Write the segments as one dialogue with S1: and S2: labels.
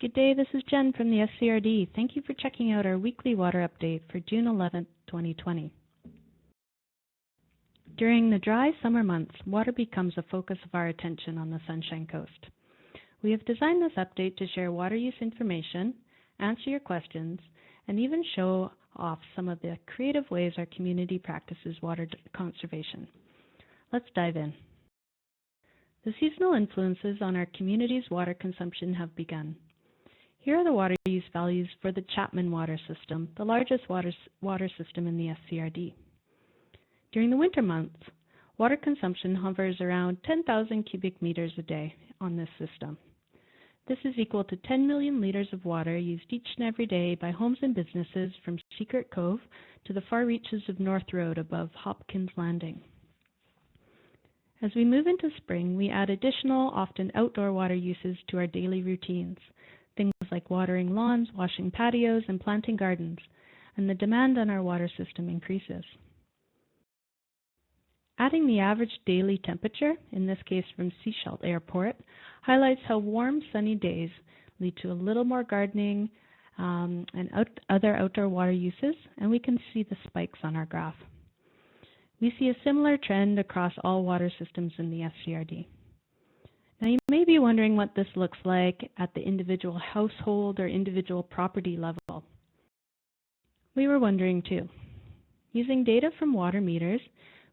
S1: Good day, this is Jen from the SCRD. Thank you for checking out our weekly water update for June 11th, 2020. During the dry summer months, water becomes a focus of our attention on the Sunshine Coast. We have designed this update to share water use information, answer your questions, and even show off some of the creative ways our community practices water conservation. Let's dive in. The seasonal influences on our community's water consumption have begun. Here are the water use values for the Chapman water system, the largest water system in the SCRD. During the winter months, water consumption hovers around 10,000 cubic meters a day on this system. This is equal to 10 million liters of water used each and every day by homes and businesses from Secret Cove to the far reaches of North Road above Hopkins Landing. As we move into spring, we add additional, often outdoor water uses to our daily routines. Things like watering lawns, washing patios, and planting gardens, and the demand on our water system increases. Adding the average daily temperature, in this case from Sechelt Airport, highlights how warm, sunny days lead to a little more gardening and other outdoor water uses, and we can see the spikes on our graph. We see a similar trend across all water systems in the SCRD. Now you may be wondering what this looks like at the individual household or individual property level. We were wondering too. Using data from water meters,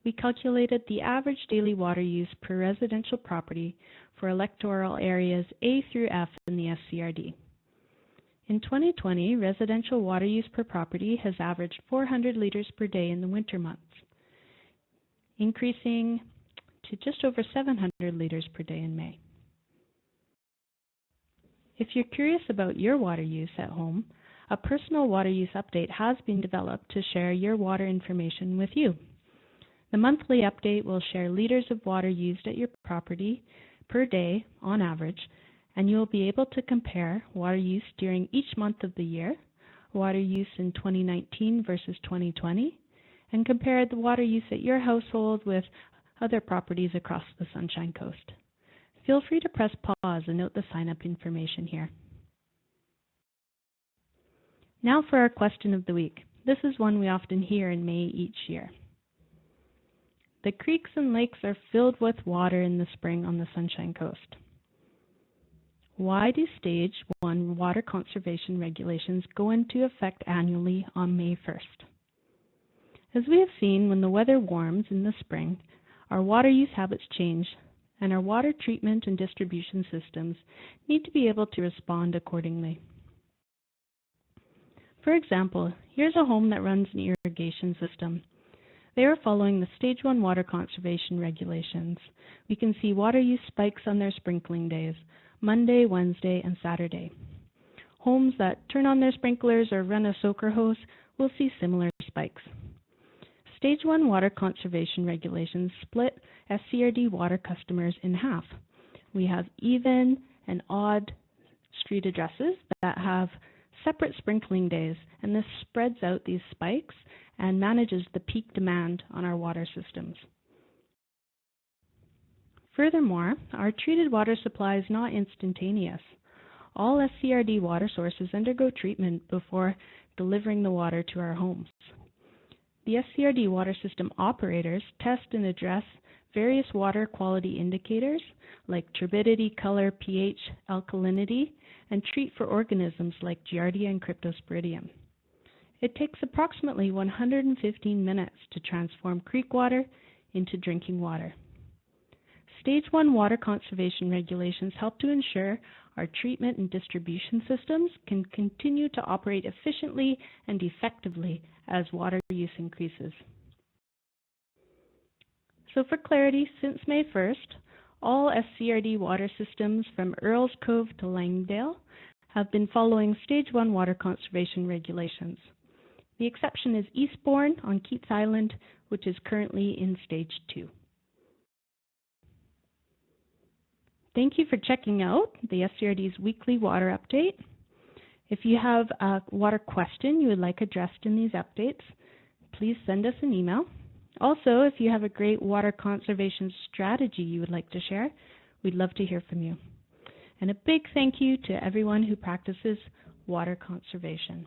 S1: we calculated the average daily water use per residential property for electoral areas A through F in the SCRD. In 2020, residential water use per property has averaged 400 liters per day in the winter months, increasing to just over 700 liters per day in May. If you're curious about your water use at home, a personal water use update has been developed to share your water information with you. The monthly update will share liters of water used at your property per day on average, and you will be able to compare water use during each month of the year, water use in 2019 versus 2020, and compare the water use at your household with other properties across the Sunshine Coast. Feel free to press pause and note the sign-up information here. Now for our question of the week. This is one we often hear in May each year. The creeks and lakes are filled with water in the spring on the Sunshine Coast. Why do Stage 1 water conservation regulations go into effect annually on May 1st? As we have seen, when the weather warms in the spring, our water use habits change, and our water treatment and distribution systems need to be able to respond accordingly. For example, here's a home that runs an irrigation system. They are following the Stage 1 water conservation regulations. We can see water use spikes on their sprinkling days, Monday, Wednesday, and Saturday. Homes that turn on their sprinklers or run a soaker hose will see similar spikes. Stage 1 water conservation regulations split SCRD water customers in half. We have even and odd street addresses that have separate sprinkling days, and this spreads out these spikes and manages the peak demand on our water systems. Furthermore, our treated water supply is not instantaneous. All SCRD water sources undergo treatment before delivering the water to our homes. The SCRD water system operators test and address various water quality indicators like turbidity, color, pH, alkalinity, and treat for organisms like Giardia and Cryptosporidium. It takes approximately 115 minutes to transform creek water into drinking water. Stage 1 water conservation regulations help to ensure our treatment and distribution systems can continue to operate efficiently and effectively as water use increases. So for clarity, since May 1st, all SCRD water systems from Earls Cove to Langdale have been following Stage 1 water conservation regulations. The exception is Eastbourne on Keats Island, which is currently in Stage 2. Thank you for checking out the SCRD's weekly water update. If you have a water question you would like addressed in these updates, please send us an email. Also, if you have a great water conservation strategy you would like to share, we'd love to hear from you. And a big thank you to everyone who practices water conservation.